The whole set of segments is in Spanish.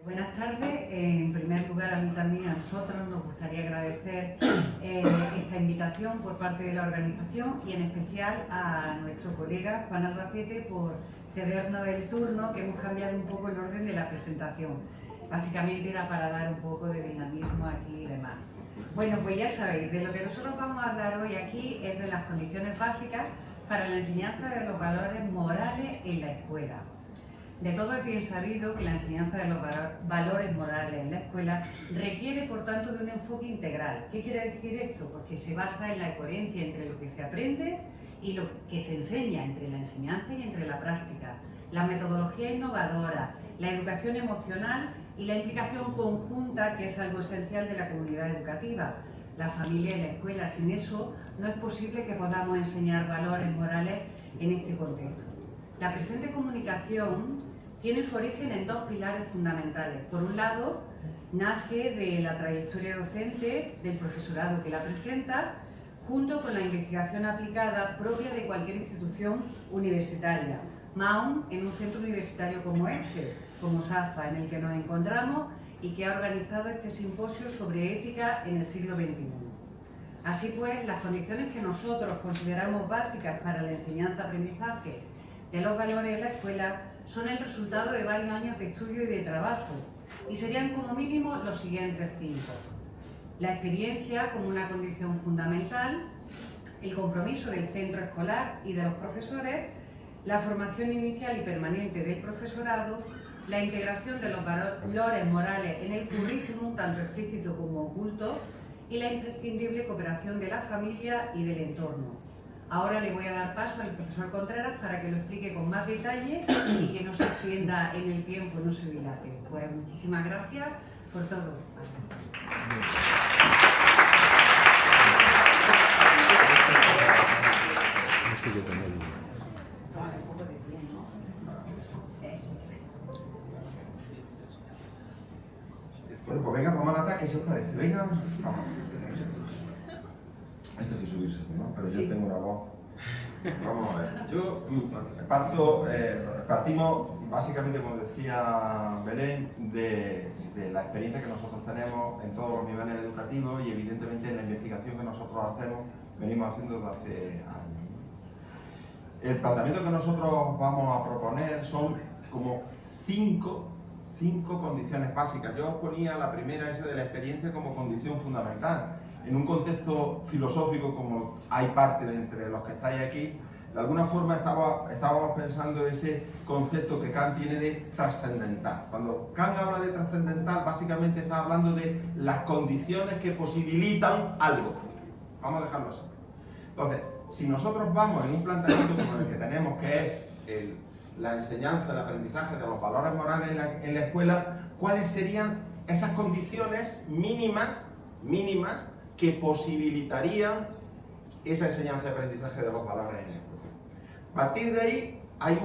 Buenas tardes. En primer lugar, a mí también, a nosotros, nos gustaría agradecer esta invitación por parte de la organización y en especial a nuestro colega Juan Albacete por cedernos el turno, que hemos cambiado un poco el orden de la presentación. Básicamente era para dar un poco de dinamismo aquí y demás. Bueno, pues ya sabéis, de lo que nosotros vamos a hablar hoy aquí es de las condiciones básicas para la enseñanza de los valores morales en la escuela. De todo es bien sabido que la enseñanza de los valores morales en la escuela requiere, por tanto, de un enfoque integral. ¿Qué quiere decir esto? Pues que se basa en la coherencia entre lo que se aprende y lo que se enseña, entre la enseñanza y entre la práctica, la metodología innovadora, la educación emocional y la implicación conjunta, que es algo esencial de la comunidad educativa, la familia y la escuela. Sin eso no es posible que podamos enseñar valores morales en este contexto. La presente comunicación tiene su origen en dos pilares fundamentales. Por un lado, nace de la trayectoria docente del profesorado que la presenta, junto con la investigación aplicada propia de cualquier institución universitaria, más aún en un centro universitario como este, como SAFA, en el que nos encontramos y que ha organizado este simposio sobre ética en el siglo XXI. Así pues, las condiciones que nosotros consideramos básicas para la enseñanza-aprendizaje de los valores en la escuela son el resultado de varios años de estudio y de trabajo, y serían como mínimo los siguientes 5. La experiencia como una condición fundamental, el compromiso del centro escolar y de los profesores, la formación inicial y permanente del profesorado, la integración de los valores morales en el currículum, tanto explícito como oculto, y la imprescindible cooperación de la familia y del entorno. Ahora le voy a dar paso al profesor Contreras para que lo explique con más detalle y que no se extienda en el tiempo, no se dilate. Pues muchísimas gracias por todo. Bueno, pues venga, vamos al ataque, ¿qué os parece? Venga, vamos. Esto hay que subirse, ¿no? Pero yo tengo una voz. Vamos a ver. Yo partimos básicamente, como decía Belén, de la experiencia que nosotros tenemos en todos los niveles educativos y evidentemente en la investigación que nosotros venimos haciendo desde hace años. El planteamiento que nosotros vamos a proponer son como cinco condiciones básicas. Yo os ponía la primera, esa de la experiencia, como condición fundamental. En un contexto filosófico, como hay parte de entre los que estáis aquí, de alguna forma estábamos pensando ese concepto que Kant tiene de trascendental. Cuando Kant habla de trascendental, básicamente está hablando de las condiciones que posibilitan algo. Vamos a dejarlo así. Entonces, si nosotros vamos en un planteamiento como el que tenemos, que es la enseñanza, el aprendizaje de los valores morales en la escuela, ¿cuáles serían esas condiciones mínimas que posibilitarían esa enseñanza y aprendizaje de los valores en la escuela? A partir de ahí hay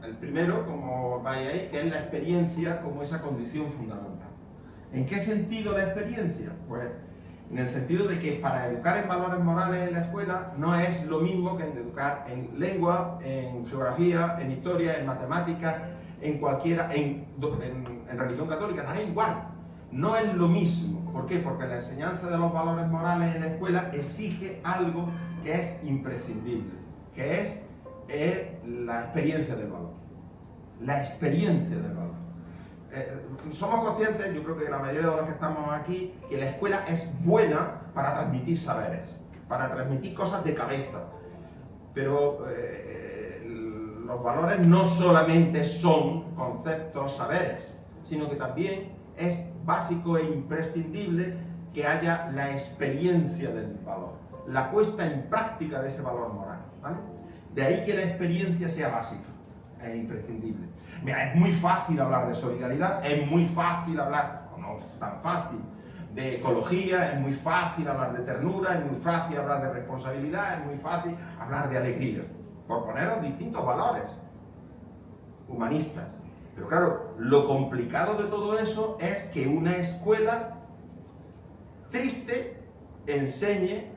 el primero, como vais ahí, que es la experiencia como esa condición fundamental. ¿En qué sentido la experiencia? Pues en el sentido de que para educar en valores morales en la escuela no es lo mismo que educar en lengua, en geografía, en historia, en matemáticas, en religión católica, da igual. No es lo mismo. ¿Por qué? Porque la enseñanza de los valores morales en la escuela exige algo que es imprescindible, que es la experiencia del valor. La experiencia del valor. Somos conscientes, yo creo que la mayoría de los que estamos aquí, que la escuela es buena para transmitir saberes, para transmitir cosas de cabeza. Pero los valores no solamente son conceptos, saberes, sino que también es básico e imprescindible que haya la experiencia del valor, la puesta en práctica de ese valor moral, ¿vale? De ahí que la experiencia sea básica e imprescindible. Mira, es muy fácil hablar de solidaridad, es muy fácil hablar, o no tan fácil, de ecología, es muy fácil hablar de ternura, es muy fácil hablar de responsabilidad, es muy fácil hablar de alegría, por poneros distintos valores humanistas. Pero claro, lo complicado de todo eso es que una escuela triste enseñe,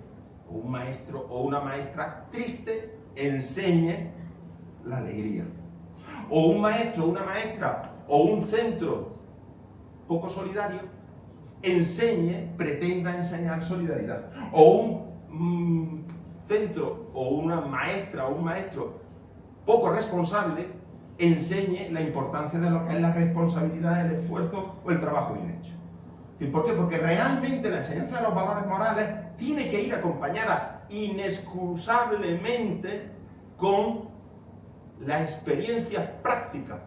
o un maestro o una maestra triste enseñe la alegría. O un maestro, una maestra o un centro poco solidario pretenda enseñar solidaridad. O un centro o una maestra o un maestro poco responsable enseñe la importancia de lo que es la responsabilidad, el esfuerzo o el trabajo bien hecho. ¿Y por qué? Porque realmente la enseñanza de los valores morales tiene que ir acompañada inexcusablemente con la experiencia práctica.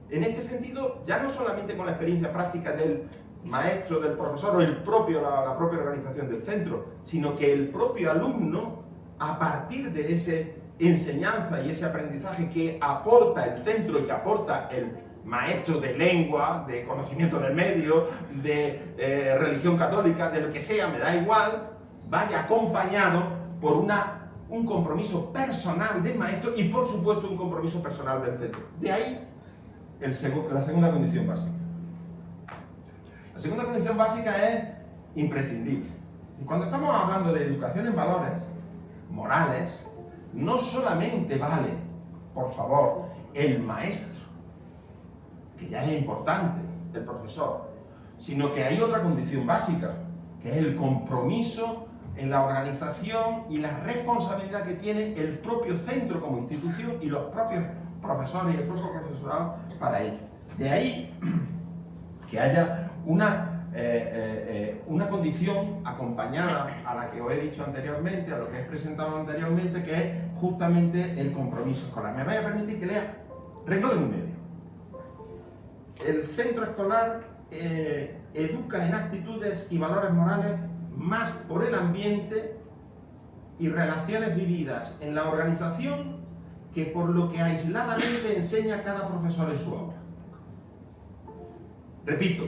En este sentido, ya no solamente con la experiencia práctica del maestro, del profesor o la propia organización del centro, sino que el propio alumno, a partir de esa enseñanza y ese aprendizaje que aporta el centro y que aporta el maestro de lengua, de conocimiento del medio, de religión católica, de lo que sea, me da igual, vaya acompañado por un compromiso personal del maestro y por supuesto un compromiso personal del centro. De ahí la segunda condición básica. La segunda condición básica es imprescindible. Y cuando estamos hablando de educación en valores morales, no solamente vale, por favor, el maestro, que ya es importante, el profesor, sino que hay otra condición básica, que es el compromiso en la organización y la responsabilidad que tiene el propio centro como institución y los propios profesores y el propio profesorado para ello. De ahí que haya una condición acompañada a la que os he dicho anteriormente, a lo que he presentado anteriormente, que es justamente el compromiso escolar. Me vais a permitir que lea renglón y medio. El centro escolar educa en actitudes y valores morales más por el ambiente y relaciones vividas en la organización que por lo que aisladamente enseña cada profesor en su aula. Repito,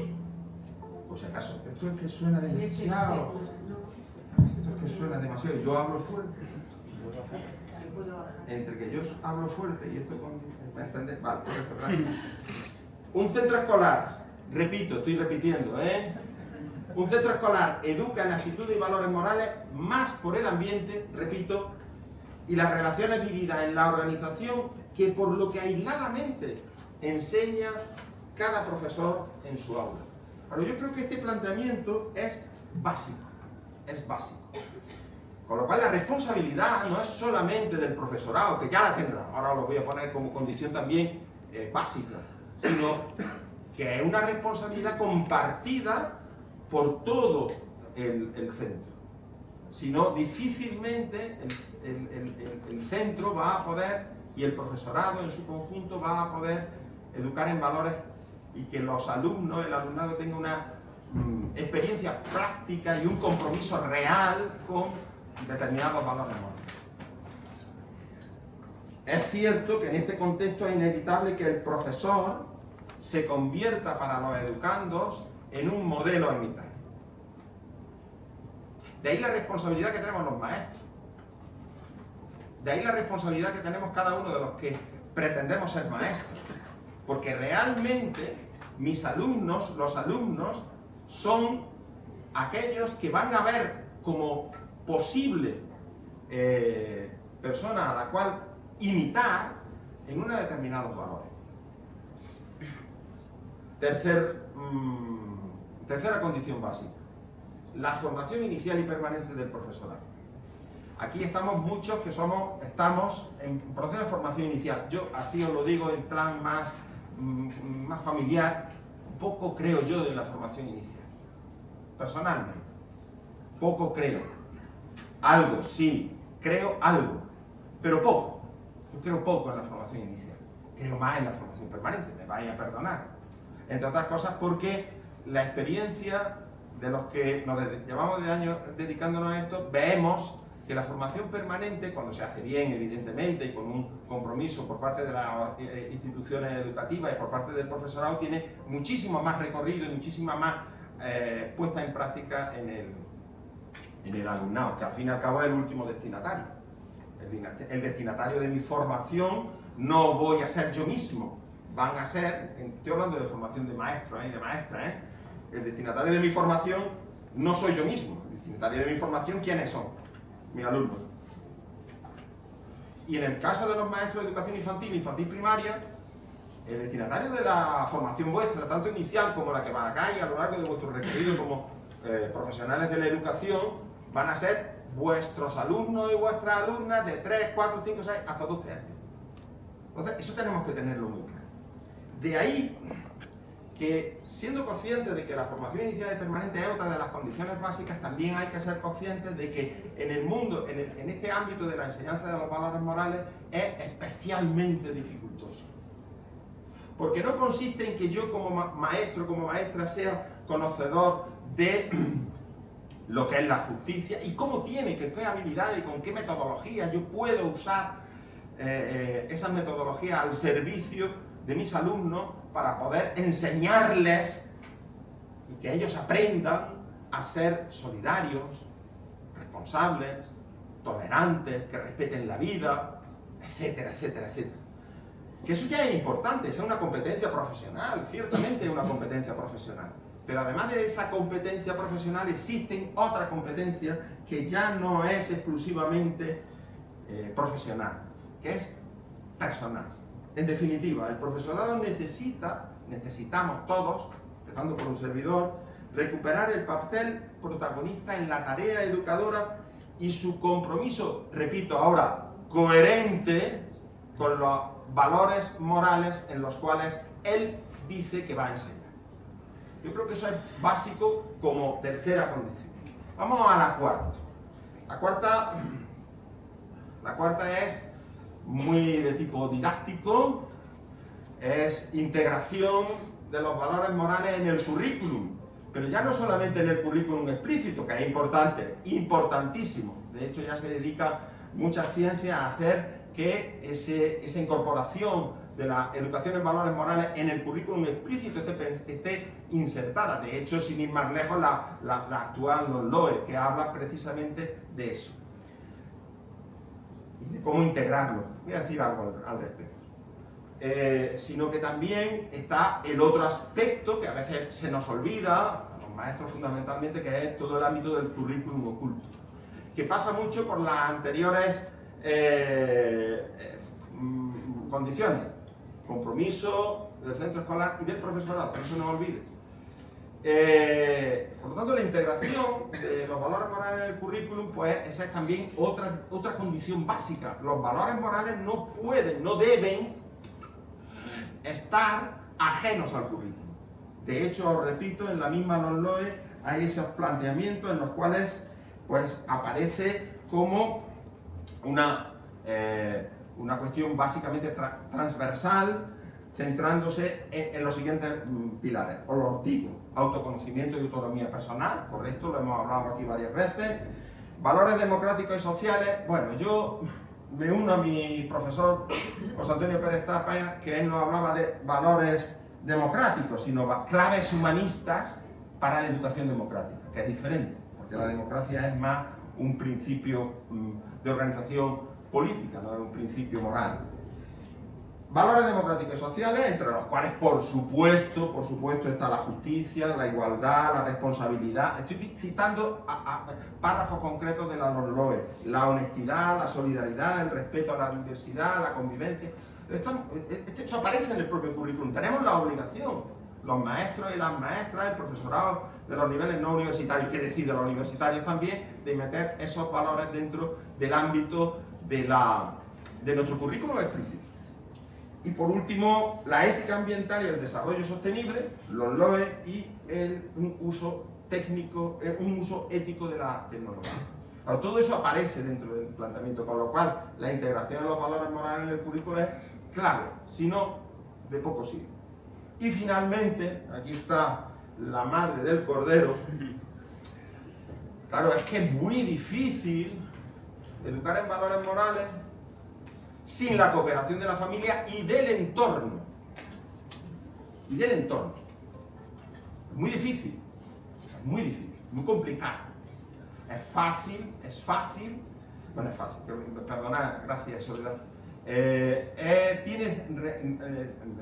por si acaso, esto es que suena demasiado. Esto es que suena demasiado. Yo hablo fuerte. Entre que yo hablo fuerte y esto ¿me entendés? Vale, correcto, gracias. Un centro escolar, repito, estoy repitiendo, un centro escolar educa en actitudes y valores morales más por el ambiente, repito, y las relaciones vividas en la organización que por lo que aisladamente enseña cada profesor en su aula. Pero yo creo que este planteamiento es básico, Con lo cual la responsabilidad no es solamente del profesorado, que ya la tendrá, ahora lo voy a poner como condición también básica, sino que es una responsabilidad compartida por todo el centro. Si no, difícilmente el centro va a poder, y el profesorado en su conjunto va a poder educar en valores y que los alumnos, el alumnado tenga una experiencia práctica y un compromiso real con determinados valores morales. Es cierto que en este contexto es inevitable que el profesor se convierta para los educandos en un modelo a imitar. De ahí la responsabilidad que tenemos los maestros. De ahí la responsabilidad que tenemos cada uno de los que pretendemos ser maestros. Porque realmente mis alumnos, los alumnos, son aquellos que van a ver como posible persona a la cual imitar en unos determinados valores. Tercera condición básica. La formación inicial y permanente del profesorado. Aquí estamos muchos que estamos en proceso de formación inicial. Yo así os lo digo en plan más familiar. Poco creo yo en la formación inicial. Personalmente. Poco creo. Algo, sí. Creo algo. Pero poco. Yo creo poco en la formación inicial. Creo más en la formación permanente. Me vais a perdonar. Entre otras cosas porque la experiencia de los que nos llevamos de años dedicándonos a esto, vemos que la formación permanente, cuando se hace bien, evidentemente, y con un compromiso por parte de las instituciones educativas y por parte del profesorado, tiene muchísimo más recorrido y muchísima más puesta en práctica en el alumnado, que al fin y al cabo es el último destinatario. El destinatario de mi formación no voy a ser yo mismo, van a ser, estoy hablando de formación de maestros y de maestras, el destinatario de mi formación no soy yo mismo, el destinatario de mi formación, ¿quiénes son? Mis alumnos. Y en el caso de los maestros de educación infantil, infantil primaria, el destinatario de la formación vuestra, tanto inicial como la que va acá y a lo largo de vuestro recorrido como profesionales de la educación, van a ser vuestros alumnos y vuestras alumnas de 3, 4, 5, 6, hasta 12 años. Entonces, eso tenemos que tenerlo muy claro. De ahí que, siendo conscientes de que la formación inicial y permanente es otra de las condiciones básicas, también hay que ser conscientes de que en el mundo, en este ámbito de la enseñanza de los valores morales, es especialmente dificultoso. Porque no consiste en que yo como maestro, como maestra, sea conocedor de lo que es la justicia y cómo tiene, qué habilidades y con qué metodologías yo puedo usar esas metodologías al servicio de mis alumnos para poder enseñarles y que ellos aprendan a ser solidarios, responsables, tolerantes, que respeten la vida, etcétera, etcétera, etcétera. Que eso ya es importante, es una competencia profesional, ciertamente es una competencia profesional. Pero además de esa competencia profesional existen otras competencias que ya no es exclusivamente profesional, que es personal. En definitiva, el profesorado necesitamos todos, empezando por un servidor, recuperar el papel protagonista en la tarea educadora y su compromiso, repito ahora, coherente con los valores morales en los cuales él dice que va a enseñar. Yo creo que eso es básico como tercera condición. Vamos a la cuarta. La cuarta es muy de tipo didáctico, es integración de los valores morales en el currículum, pero ya no solamente en el currículum explícito, que es importante, importantísimo. De hecho, ya se dedica mucha ciencia a hacer que esa incorporación de la educación en valores morales en el currículum explícito esté insertada. De hecho, sin ir más lejos, la actual LOE, que habla precisamente de eso. Y de cómo integrarlo. Voy a decir algo al respecto. Sino que también está el otro aspecto que a veces se nos olvida, a los maestros fundamentalmente, que es todo el ámbito del currículum oculto, que pasa mucho por las anteriores condiciones: compromiso del centro escolar y del profesorado, que no se nos olvide. Por lo tanto, la integración de los valores morales en el currículum, pues esa es también otra condición básica. Los valores morales no pueden, no deben estar ajenos al currículum. De hecho, os repito, en la misma LOE hay esos planteamientos en los cuales pues aparece como una cuestión básicamente transversal, centrándose en los siguientes pilares. Os los digo: autoconocimiento y autonomía personal, correcto, lo hemos hablado aquí varias veces. Valores democráticos y sociales. Bueno, yo me uno a mi profesor José Antonio Pérez Tapia, que él no hablaba de valores democráticos, sino claves humanistas para la educación democrática, que es diferente, porque la democracia es más un principio de organización política, no es un principio moral. Valores democráticos y sociales, entre los cuales, por supuesto, está la justicia, la igualdad, la responsabilidad. Estoy citando a párrafos concretos de la LOE: la honestidad, la solidaridad, el respeto a la diversidad, la convivencia. Esto aparece en el propio currículum. Tenemos la obligación, los maestros y las maestras, el profesorado de los niveles no universitarios, que decide los universitarios también, de meter esos valores dentro del ámbito de nuestro currículum explícito. Y por último, la ética ambiental y el desarrollo sostenible, los LOE, y un uso técnico, un uso ético de la tecnología. Ahora, todo eso aparece dentro del planteamiento, con lo cual la integración de los valores morales en el currículo es clave, si no, de poco sirve. Y finalmente, aquí está la madre del cordero. Claro, es que es muy difícil educar en valores morales sin la cooperación de la familia y del entorno. Es muy difícil, muy complicado. Es fácil, bueno, es fácil, perdonad, gracias, Soledad.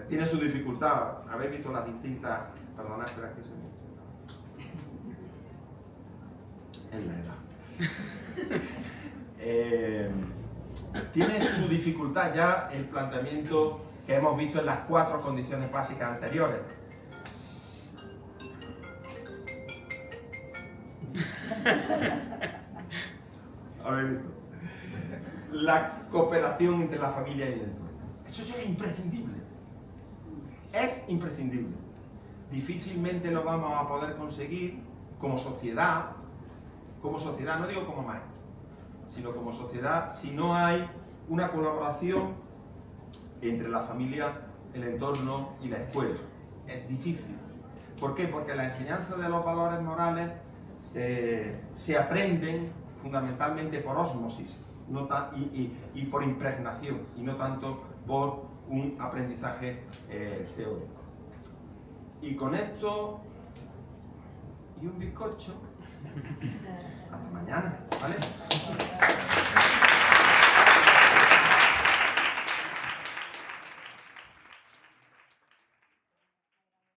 Tiene su dificultad. Habéis visto las distintas, perdonad, espera que se me... Es la edad. Tiene su dificultad ya el planteamiento que hemos visto en las 4 condiciones básicas anteriores. Habéis visto. La cooperación entre la familia y el entorno. Eso es imprescindible. Es imprescindible. Difícilmente lo vamos a poder conseguir como sociedad, no digo como maestro, sino como sociedad, si no hay una colaboración entre la familia, el entorno y la escuela. Es difícil. ¿Por qué? Porque la enseñanza de los valores morales se aprenden fundamentalmente por ósmosis y por impregnación, y no tanto por un aprendizaje teórico. Y con esto y un bizcocho, hasta mañana, ¿vale?